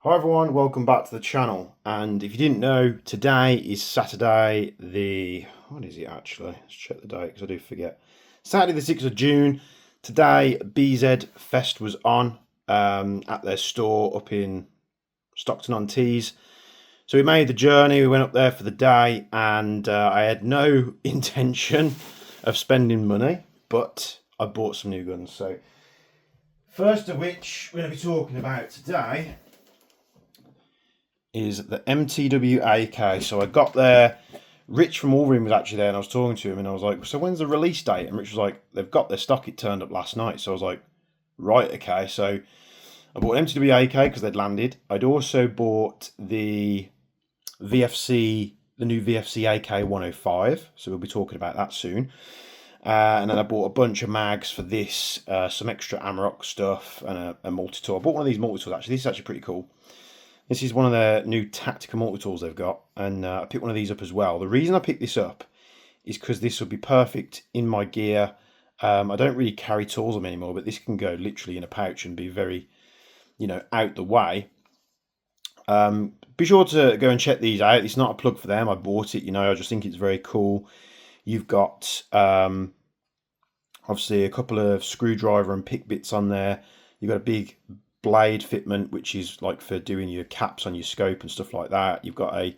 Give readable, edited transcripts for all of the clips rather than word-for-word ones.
Hi everyone, welcome back to the channel. And if you didn't know, today is Saturday what is it actually? Let's check the date because I do forget. Saturday the 6th of June. Today BZ Fest was on at their store up in Stockton-on-Tees. So we made the journey, we went up there for the day, and I had no intention of spending money, but I bought some new guns. So first of which we're going to be talking about today is the MTW AK. So I got there, Rich from Wolverine was actually there, and I was talking to him, and I was like, so when's the release date? And Rich was like, they've got their stock, it turned up last night. So I was like, right, okay. So I bought an MTW AK because they'd landed. I'd also bought the VFC, the new VFC AK105, so we'll be talking about that soon. And then I bought a bunch of mags for this, some extra Amarok stuff, and a multi-tool. I bought one of these multi-tools actually. This is actually pretty cool. This is one of their new tactical multi-tools they've got, and I picked one of these up as well. The reason I picked this up is because this would be perfect in my gear. I don't really carry tools on me anymore, but this can go literally in a pouch and be very, out the way. Be sure to go and check these out. It's not a plug for them. I bought it, I just think it's very cool. You've got obviously a couple of screwdriver and pick bits on there. You've got a big blade fitment, which is like for doing your caps on your scope and stuff like that. You've got a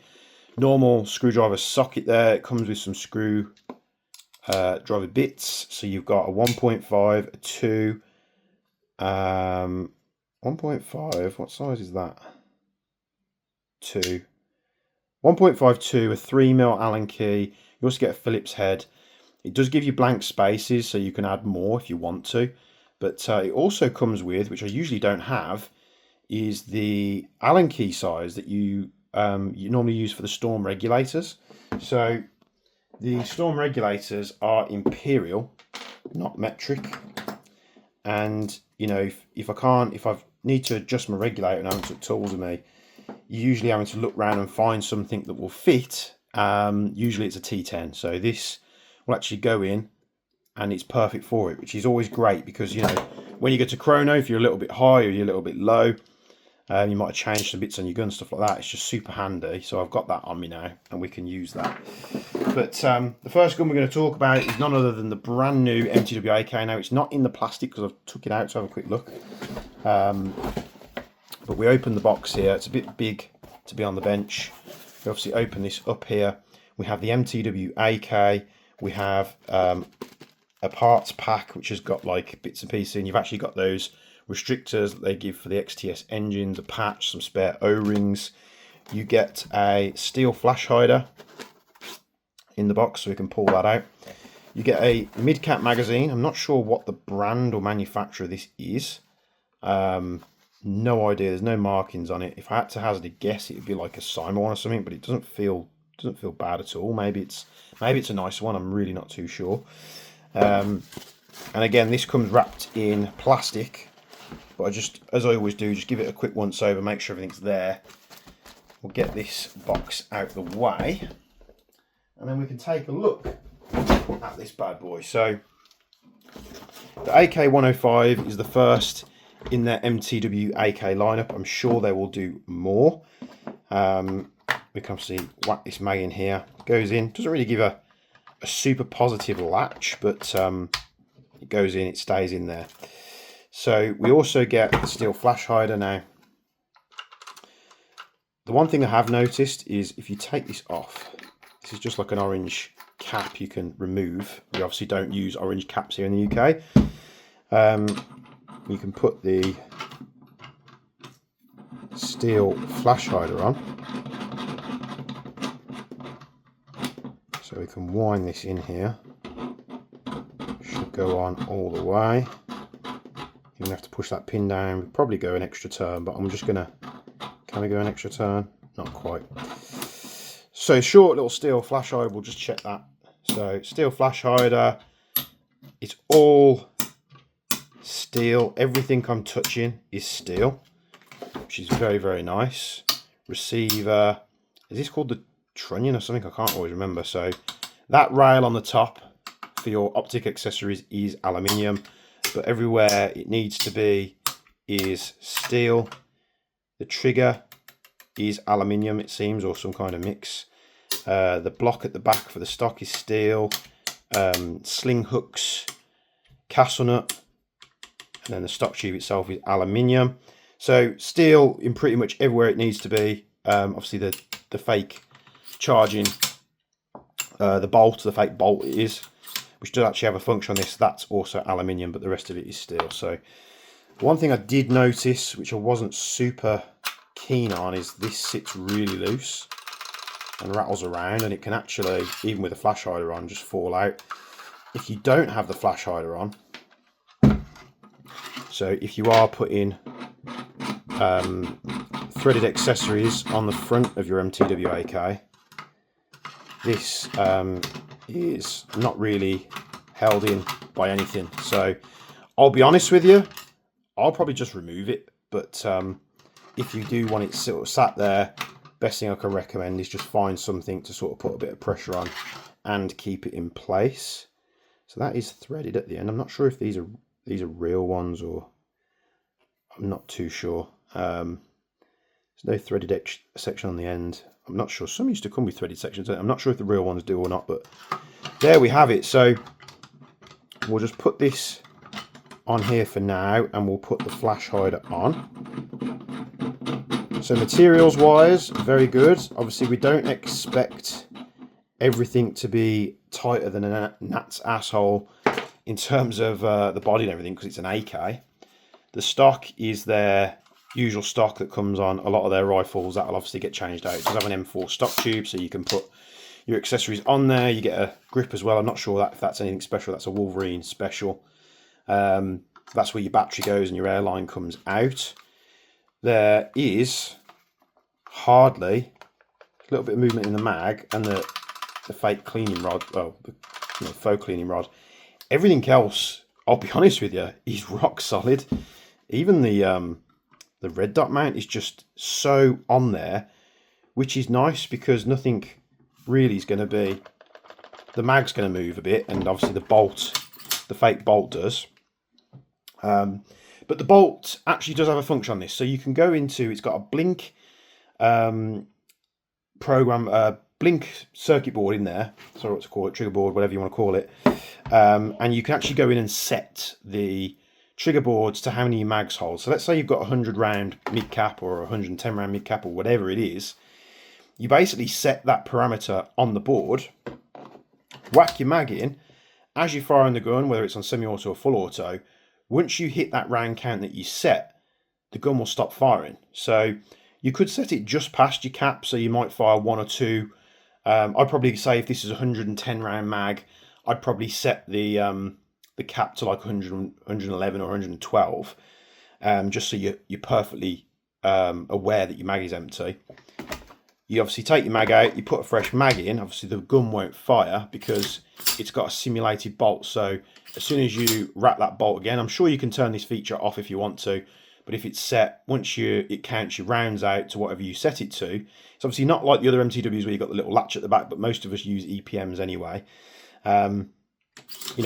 normal screwdriver socket there. It comes with some screw driver bits. So you've got a 1.5, a 2, 1.5, what size is that? 2. 1.5, 2, a 3mm Allen key. You also get a Phillips head. It does give you blank spaces, so you can add more if you want to. But it also comes with, which I usually don't have, is the Allen key size that you normally use for the storm regulators. So the storm regulators are imperial, not metric. And if I need to adjust my regulator and I haven't took tools with me, you're usually having to look around and find something that will fit. Usually it's a T10, so this will actually go in and it's perfect for it, which is always great because when you get to Chrono, if you're a little bit high or you're a little bit low, you might have changed some bits on your gun, stuff like that. It's just super handy. So I've got that on me now and we can use that. But the first gun we're going to talk about is none other than the brand new MTW AK. Now it's not in the plastic because I've took it out to have a quick look. But we open the box here. It's a bit big to be on the bench. We obviously open this up here. We have the MTW AK. We have a parts pack which has got like bits and pieces in. You've actually got those restrictors that they give for the XTS engines, a patch, some spare O-rings. You get a steel flash hider in the box, so we can pull that out. You get a mid-cap magazine. I'm not sure what the brand or manufacturer this is. No idea. There's no markings on it. If I had to hazard a guess, it would be like a Simon one or something, but it doesn't feel bad at all. Maybe it's a nice one. I'm really not too sure. And again, this comes wrapped in plastic, but as I always do, just give it a quick once over, make sure everything's there. We'll get this box out the way, and then we can take a look at this bad boy. So the AK105 is the first in their MTW AK lineup. I'm sure they will do more. We can obviously whack this mag in here. It goes in. Doesn't really give a super positive latch, but it goes in, it stays in there. So we also get the steel flash hider. Now the one thing I have noticed is if you take this off, this is just like an orange cap you can remove. We obviously don't use orange caps here in the UK. You can put the steel flash hider on. So we can wind this in here. Should go on all the way. You're gonna have to push that pin down. We'll probably go an extra turn, but I'm just gonna. Can we go an extra turn? Not quite. So short little steel flash hider. We'll just check that. So steel flash hider. It's all steel. Everything I'm touching is steel, which is very, very nice. Receiver. Is this called the trunnion or something? I can't always remember. So that rail on the top for your optic accessories is aluminium, but everywhere it needs to be is steel. The trigger is aluminium, it seems, or some kind of mix. The block at the back for the stock is steel. Sling hooks, castle nut, and then the stock tube itself is aluminium. So steel in pretty much everywhere it needs to be. Obviously the fake charging, the fake bolt it is, which does actually have a function on this, that's also aluminium, but the rest of it is steel. So one thing I did notice, which I wasn't super keen on, is this sits really loose and rattles around, and it can actually, even with a flash hider on, just fall out. If you don't have the flash hider on, so if you are putting threaded accessories on the front of your MTW AK, this is not really held in by anything. So I'll be honest with you, I'll probably just remove it. But if you do want it sort of sat there, best thing I can recommend is just find something to sort of put a bit of pressure on and keep it in place. So that is threaded at the end. I'm not sure if these are real ones, or I'm not too sure. There's no threaded section on the end. I'm not sure. Some used to come with threaded sections. I'm not sure if the real ones do or not, but there we have it. So we'll just put this on here for now, and we'll put the flash hider on. So materials wise, very good. Obviously we don't expect everything to be tighter than a gnat's asshole in terms of the body and everything, because it's an AK. The stock is their usual stock that comes on a lot of their rifles. That'll obviously get changed out. It does have an M4 stock tube, so you can put your accessories on there. You get a grip as well. I'm not sure if that's anything special. That's a Wolverine special. That's where your battery goes and your airline comes out. There is hardly a little bit of movement in the mag and the fake cleaning rod, well, the faux cleaning rod. Everything else, I'll be honest with you, is rock solid. Even the red dot mount is just so on there, which is nice because nothing really is going to be, the mag's going to move a bit, and obviously the fake bolt does. But the bolt actually does have a function on this, so you can go into, it's got a blink blink circuit board in there, sorry what to call it, trigger board, whatever you want to call it, and you can actually go in and set the trigger boards to how many mags hold. So let's say you've got 100 round mid cap or 110 round mid cap or whatever it is. You basically set that parameter on the board, whack your mag in. As you're firing the gun, whether it's on semi-auto or full auto, once you hit that round count that you set, the gun will stop firing. So you could set it just past your cap, so you might fire one or two. I'd probably say if this is a 110 round mag, I'd probably set the cap to like 100, 111 or 112, just so you're perfectly aware that your mag is empty. You obviously take your mag out, you put a fresh mag in. Obviously the gun won't fire because it's got a simulated bolt. So as soon as you wrap that bolt again, I'm sure you can turn this feature off if you want to, but if it's set, once it counts your rounds out to whatever you set it to. It's obviously not like the other MTWs where you've got the little latch at the back, but most of us use EPMs anyway.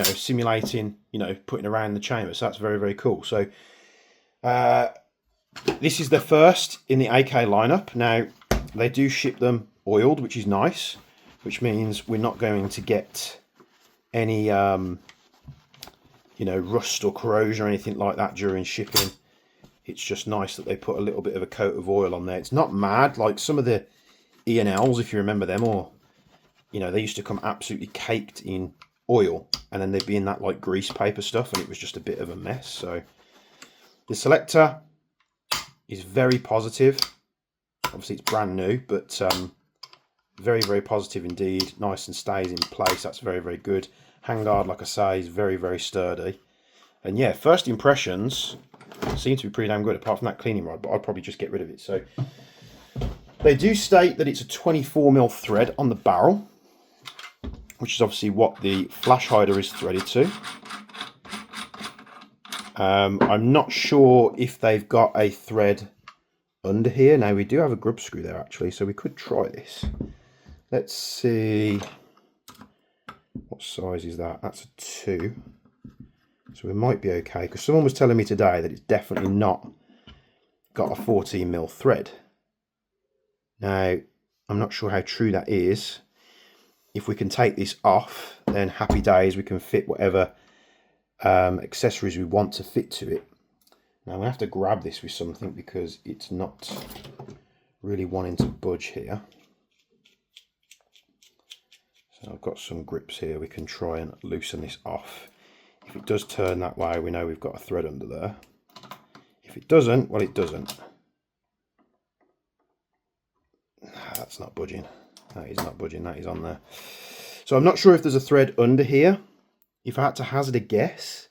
Simulating, putting around the chamber. So that's very, very cool. So this is the first in the AK lineup. Now, they do ship them oiled, which is nice, which means we're not going to get any, rust or corrosion or anything like that during shipping. It's just nice that they put a little bit of a coat of oil on there. It's not mad like some of the E&Ls, if you remember them, or, they used to come absolutely caked in oil, and then they'd be in that like grease paper stuff, and it was just a bit of a mess. So the selector is very positive. Obviously it's brand new, but very, very positive indeed. Nice and stays in place. That's very, very good. Handguard, like I say, is very, very sturdy. And yeah, first impressions seem to be pretty damn good, apart from that cleaning rod, but I'd probably just get rid of it. So they do state that it's a 24mm thread on the barrel, which is obviously what the flash hider is threaded to. I'm not sure if they've got a thread under here. Now we do have a grub screw there actually, so we could try this. Let's see, what size is that? That's a 2, so we might be okay, because someone was telling me today that it's definitely not got a 14mm thread. Now, I'm not sure how true that is. If we can take this off, then happy days, we can fit whatever accessories we want to fit to it. Now, I'm going to have to grab this with something because it's not really wanting to budge here. So I've got some grips here. We can try and loosen this off. If it does turn that way, we know we've got a thread under there. If it doesn't, well, it doesn't. That's not budging. That is not budging. That is on there. So I'm not sure if there's a thread under here. If I had to hazard a guess,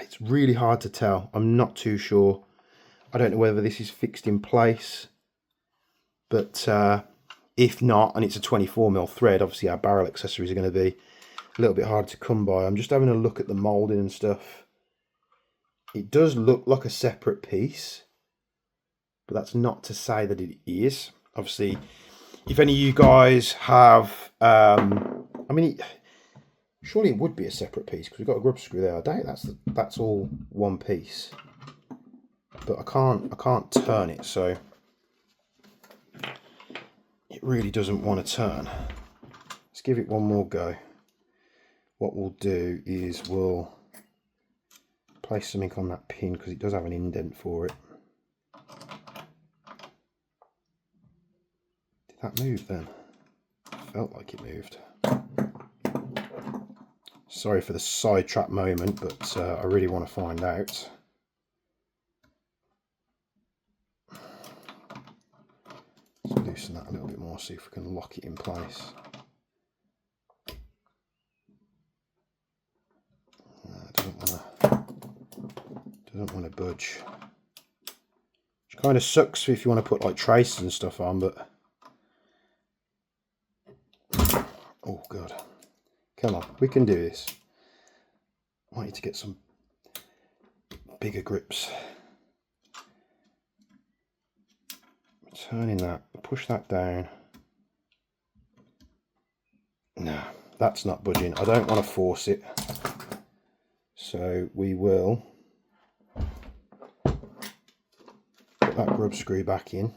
it's really hard to tell. I'm not too sure. I don't know whether this is fixed in place, but if not, and it's a 24mm thread, obviously our barrel accessories are going to be a little bit hard to come by. I'm just having a look at the moulding and stuff. It does look like a separate piece, but that's not to say that it is. Obviously, if any of you guys have, I mean, surely it would be a separate piece because we've got a grub screw there. I doubt that's all one piece, but I can't turn it, so it really doesn't want to turn. Let's give it one more go. What we'll do is we'll place something on that pin because it does have an indent for it. Did that move then? Felt like it moved. Sorry for the sidetrack moment, but I really want to find out. Let's loosen that a little bit more, see if we can lock it in place. Doesn't want to budge. Which kind of sucks if you want to put like traces and stuff on, but oh god. Come on, we can do this. I want you to get some bigger grips. Turning that, push that down. No, that's not budging. I don't want to force it. So we will put that grub screw back in.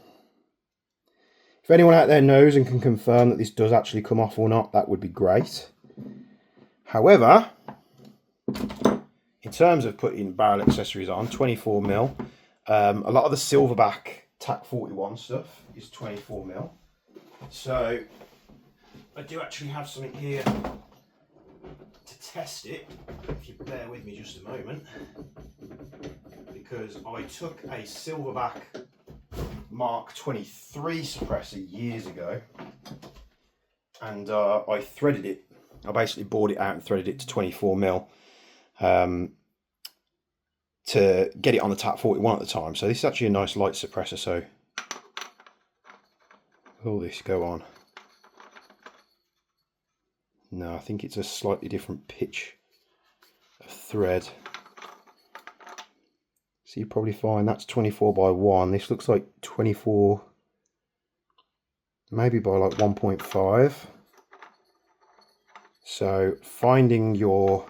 If anyone out there knows and can confirm that this does actually come off or not, that would be great. However, in terms of putting barrel accessories on, 24mm, a lot of the silverback TAC 41 stuff is 24mm. So I do actually have something here to test it, if you bear with me just a moment, because I took a silverback Mark 23 suppressor years ago and I threaded it. I basically bored it out and threaded it to 24mm to get it on the TAC 41 at the time. So this is actually a nice light suppressor, so will this go on? No, I think it's a slightly different pitch of thread. So you probably find that's 24x1. This looks like 24, maybe by like 1.5. So finding your,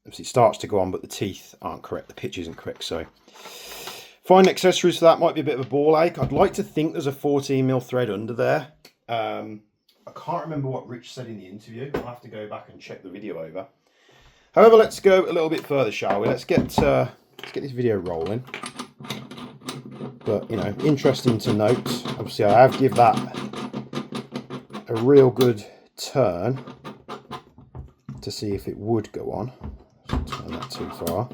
obviously it starts to go on, but the teeth aren't correct, the pitch isn't correct. So finding accessories for that might be a bit of a ball ache. I'd like to think there's a 14mm thread under there. I can't remember what Rich said in the interview. I'll have to go back and check the video over. However, let's go a little bit further, shall we? Let's get this video rolling. But, you know, interesting to note. Obviously, I have given that a real good turn to see if it would go on. Don't turn that too far.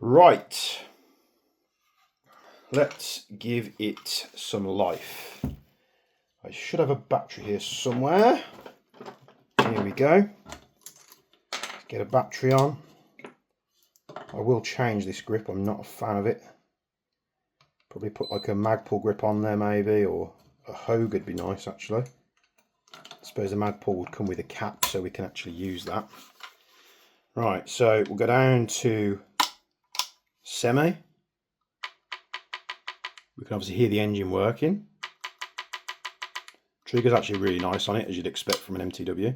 Right. Let's give it some life. I should have a battery here somewhere. Here we go. Let's get a battery on. I will change this grip. I'm not a fan of it. Probably put like a Magpul grip on there maybe, or a Hogue would be nice actually. I suppose the Magpul would come with a cap so we can actually use that. Right, so we'll go down to semi. We can obviously hear the engine working. Trigger's actually really nice on it, as you'd expect from an MTW.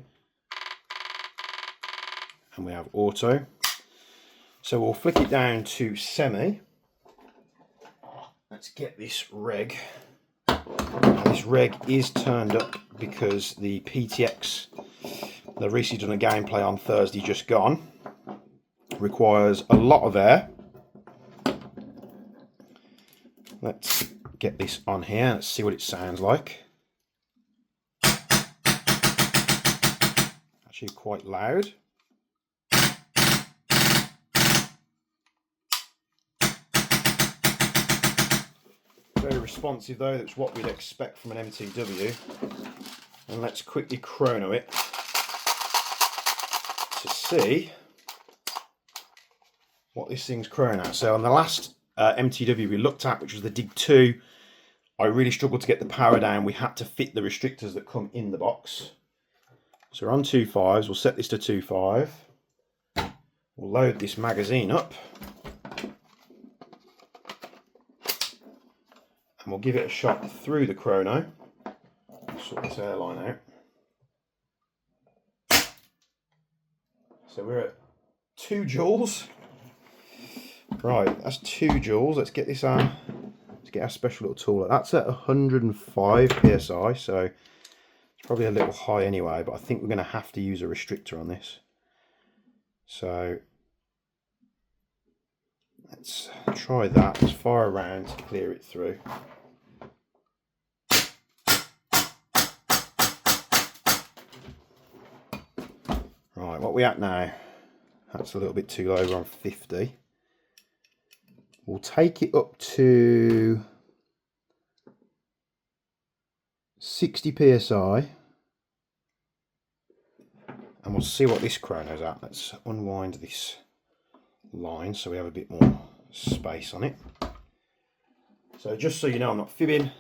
And we have auto. So we'll flick it down to semi. Let's get this reg. Now this reg is turned up because the PTX, they've recently done a gameplay on Thursday just gone, requires a lot of air. Let's get this on here, let's see what it sounds like. Actually quite loud. Very responsive though, that's what we'd expect from an MTW. And let's quickly chrono it to see what this thing's chrono at. So on the last MTW we looked at, which was the Dig 2, I really struggled to get the power down. We had to fit the restrictors that come in the box. So we're on 2.5s, we'll set this to 2.5. We'll load this magazine up. And we'll give it a shot through the chrono. Sort this airline out. So we're at 2 joules. Right, that's 2 joules. Let's get this let's get our special little tool. That's at 105 psi, so it's probably a little high anyway, but I think we're going to have to use a restrictor on this. So let's try that as far around to clear it through. Right, what are we at now? That's a little bit too low, we're on 50. We'll take it up to 60 psi and we'll see what this chrono's at. Let's unwind this line so we have a bit more space on it. So just so you know, I'm not fibbing,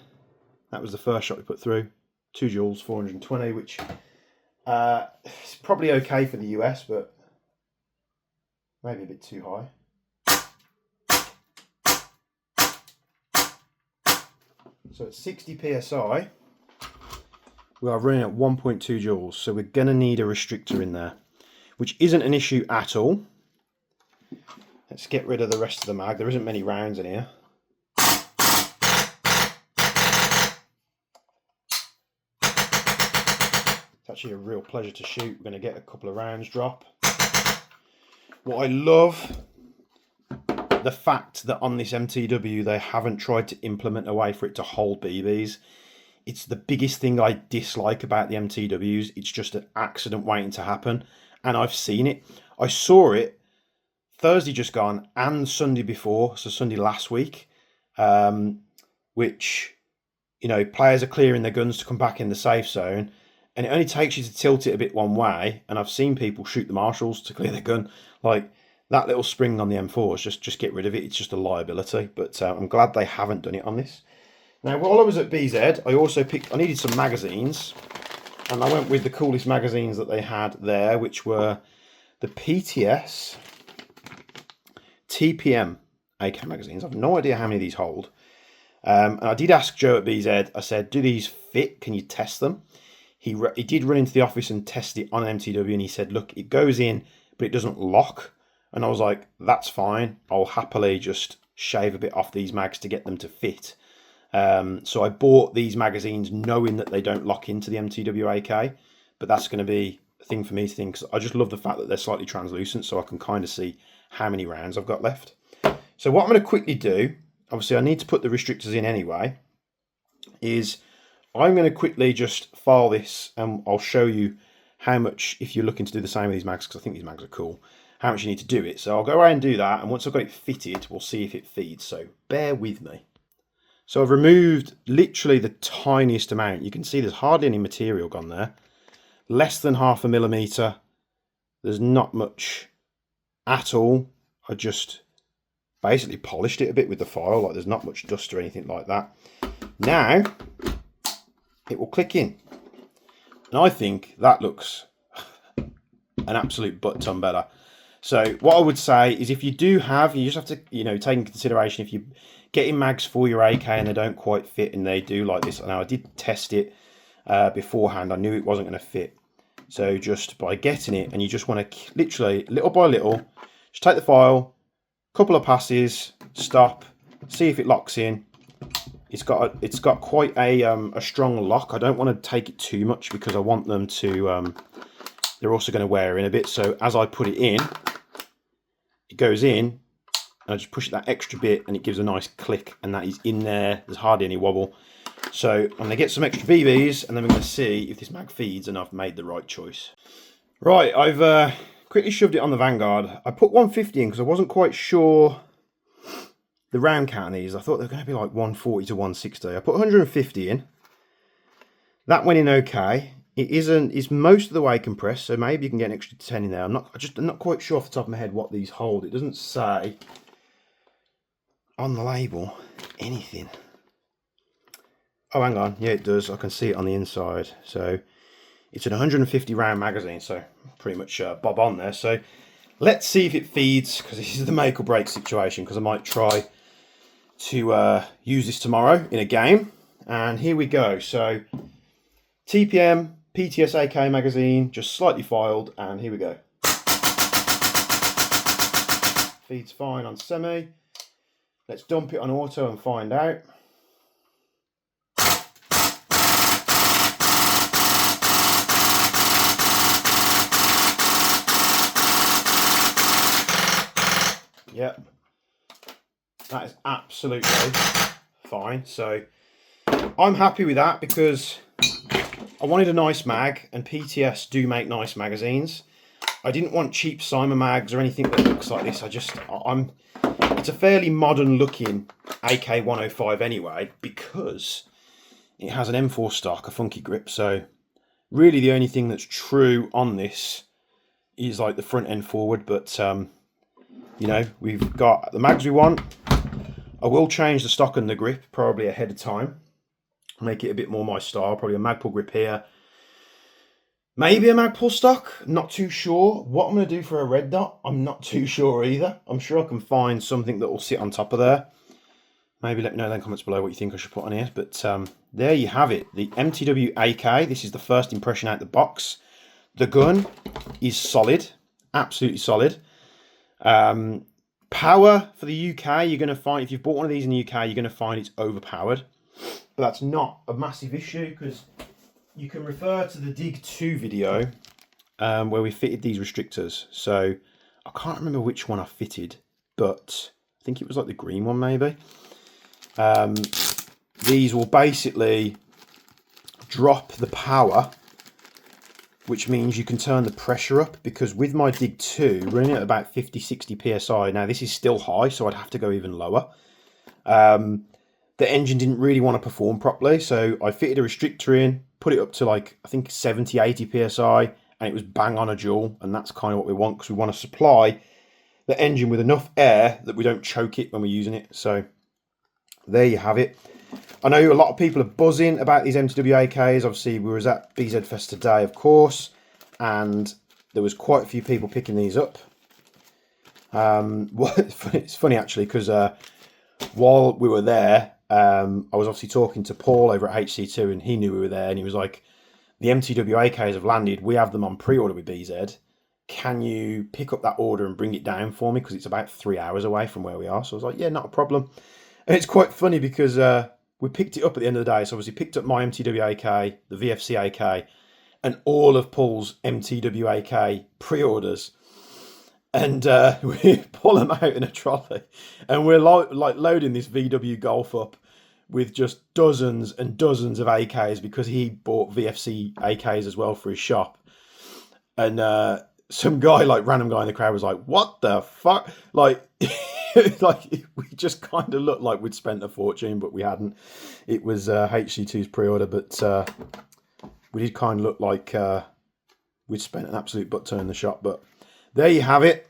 that was the first shot we put through. 2 joules, 420, which is probably okay for the US, but maybe a bit too high. So at 60 psi, we are running at 1.2 joules, so we're going to need a restrictor in there, which isn't an issue at all. Let's get rid of the rest of the mag. There isn't many rounds in here. It's actually a real pleasure to shoot. We're going to get a couple of rounds drop. What I love, the fact that on this MTW they haven't tried to implement a way for it to hold BBs. It's the biggest thing I dislike about the MTWs. It's just an accident waiting to happen, and I've seen it. I saw it Thursday just gone and Sunday before, so Sunday last week, which, you know, players are clearing their guns to come back in the safe zone, and it only takes you to tilt it a bit one way, and I've seen people shoot the marshals to clear their gun. Like, that little spring on the M4s, just get rid of it. It's just a liability, but I'm glad they haven't done it on this. Now, while I was at BZ, I also I needed some magazines, and I went with the coolest magazines that they had there, which were the PTS TPM AK magazines. I have no idea how many of these hold. And I did ask Joe at BZ, I said, do these fit? Can you test them? He did run into the office and test it on an MTW, and he said, look, it goes in, but it doesn't lock. And I was like, that's fine. I'll happily just shave a bit off these mags to get them to fit. So I bought these magazines knowing that they don't lock into the MTW AK, but that's going to be a thing for me to think, 'cause I just love the fact that they're slightly translucent, so I can kind of see how many rounds I've got left. So what I'm going to quickly do, obviously I need to put the restrictors in anyway, is I'm going to quickly just file this, and I'll show you how much, if you're looking to do the same with these mags, because I think these mags are cool, how much you need to do it. So I'll go away and do that, and once I've got it fitted, we'll see if it feeds, so bear with me. So I've removed literally the tiniest amount. You can see there's hardly any material gone there. Less than 0.5 millimeter. There's not much at all. I just basically polished it a bit with the file, like there's not much dust or anything like that. Now it will click in, and I think that looks an absolute butt ton better. So what I would say is, if you do have, you just have to, you know, take into consideration if you're getting mags for your AK and they don't quite fit, and they do like this. Now I did test it beforehand. I knew it wasn't going to fit. So just by getting it, and you just want to literally little by little, Just take the file, couple of passes, stop, see if it locks in. It's got quite a strong lock. I don't want to take it too much because I want them to. They're also going to wear in a bit. So as I put it in, it goes in, and I just push it that extra bit, and it gives a nice click, and that is in there. There's hardly any wobble. So I'm going to get some extra BBs, and then we're going to see if this mag feeds, and I've made the right choice. Right, I've quickly shoved it on the Vanguard. I put 150 in because I wasn't quite sure the round count on these. I thought they were going to be like 140 to 160. I put 150 in. That went in okay. It isn't. It's most of the way compressed, so maybe you can get an extra 10 in there. I'm not quite sure off the top of my head what these hold. It doesn't say on the label anything. Oh, hang on. Yeah, it does. I can see it on the inside. So it's an 150 round magazine, so pretty much bob on there. So let's see if it feeds, because this is the make or break situation, because I might try to use this tomorrow in a game. And here we go. So TPM PTS AK magazine, just slightly filed, and here we go. Feeds fine on semi. Let's dump it on auto and find out. Yep, that is absolutely fine. So I'm happy with that because I wanted a nice mag, and PTS do make nice magazines. I didn't want cheap Cyma mags or anything that looks like this. It's a fairly modern looking AK105 anyway, because it has an M4 stock, a funky grip. So really the only thing that's true on this is like the front end forward, but you know, we've got the mags we want. I will change the stock and the grip probably ahead of time. Make it a bit more my style. Probably a Magpul grip here. Maybe a Magpul stock. Not too sure. What I'm going to do for a red dot, I'm not too sure either. I'm sure I can find something that will sit on top of there. Maybe let me know in the comments below what you think I should put on here. But there you have it. The MTW AK. This is the first impression out the box. The gun is solid. Absolutely solid. Power for the UK, you're going to find, if you've bought one of these in the UK, you're going to find it's overpowered. But that's not a massive issue, because you can refer to the Dig 2 video where we fitted these restrictors. So I can't remember which one I fitted, but I think it was like the green one maybe. These will basically drop the power, which means you can turn the pressure up, because with my Dig 2 running at about 50-60 psi, now this is still high, so I'd have to go even lower. The engine didn't really want to perform properly, so I fitted a restrictor in, put it up to like, I think 70-80 psi, and it was bang on a joule, and that's kind of what we want, because we want to supply the engine with enough air that we don't choke it when we're using it. So there you have it. I know a lot of people are buzzing about these MTW AKs. Obviously, we was at BZ Fest today, of course, and there was quite a few people picking these up. It's funny actually, because while we were there, I was obviously talking to Paul over at HC2, and he knew we were there, and he was like, the MTW AKs have landed. We have them on pre-order with BZ. Can you pick up that order and bring it down for me? Because it's about 3 hours away from where we are. So I was like, yeah, not a problem. And it's quite funny because we picked it up at the end of the day. So obviously picked up my MTW AK, the VFC AK, and all of Paul's MTW AK pre-orders. And we pull them out in a trolley, and we're like loading this VW Golf up with just dozens and dozens of AKs, because he bought VFC AKs as well for his shop. And some guy, like random guy in the crowd, was like, "What the fuck?" Like, like we just kind of looked like we'd spent a fortune, but we hadn't. It was HC2's pre-order, but we did kind of look like we'd spent an absolute butt ton in the shop. But there you have it.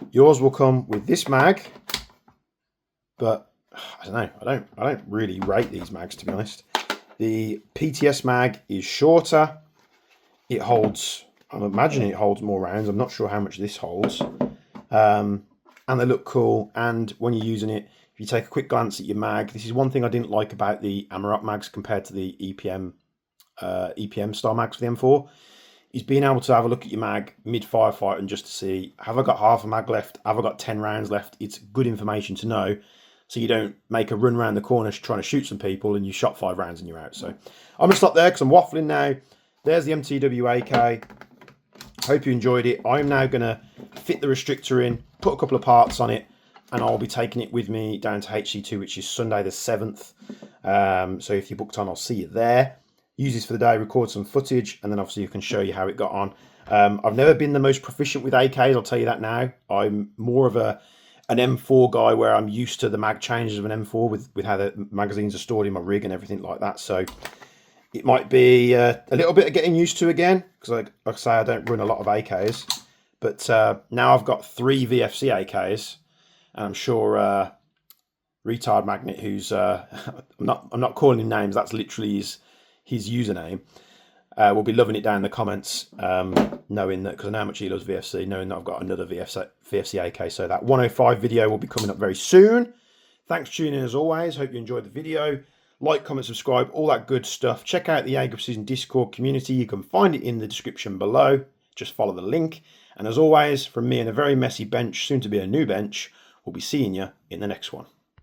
Yours will come with this mag, but I don't know. I don't really rate these mags, to be honest. The PTS mag is shorter. It holds, I'm imagining it holds more rounds. I'm not sure how much this holds. And they look cool. And when you're using it, if you take a quick glance at your mag, this is one thing I didn't like about the Amarok mags compared to the EPM style mags for the M4, is being able to have a look at your mag mid-firefight and just to see, have I got half a mag left? Have I got 10 rounds left? It's good information to know, so you don't make a run around the corner trying to shoot some people and you shot 5 rounds and you're out. So I'm going to stop there because I'm waffling now. There's the MTW AK. Hope you enjoyed it. I'm now going to fit the restrictor in, put a couple of parts on it, and I'll be taking it with me down to HC2, which is Sunday the 7th. So if you're booked on, I'll see you there. Use this for the day, record some footage, and then obviously you can show you how it got on. I've never been the most proficient with AKs, I'll tell you that now. I'm more of an M4 guy where I'm used to the mag changes of an M4 with how the magazines are stored in my rig and everything like that. So it might be a little bit of getting used to again, because like I say, I don't run a lot of AKs. But now I've got 3 VFC AKs, and I'm sure Retard Magnet, who's I'm not calling him names, that's literally his username, will be loving it down in the comments, knowing that, because I know how much he loves VFC, knowing that I've got another VFC AK. So that 105 video will be coming up very soon. Thanks for tuning in as always. Hope you enjoyed the video. Like, comment, subscribe, all that good stuff. Check out the Jaeger Precision Discord community. You can find it in the description below. Just follow the link. And as always, from me and a very messy bench, soon to be a new bench, we'll be seeing you in the next one.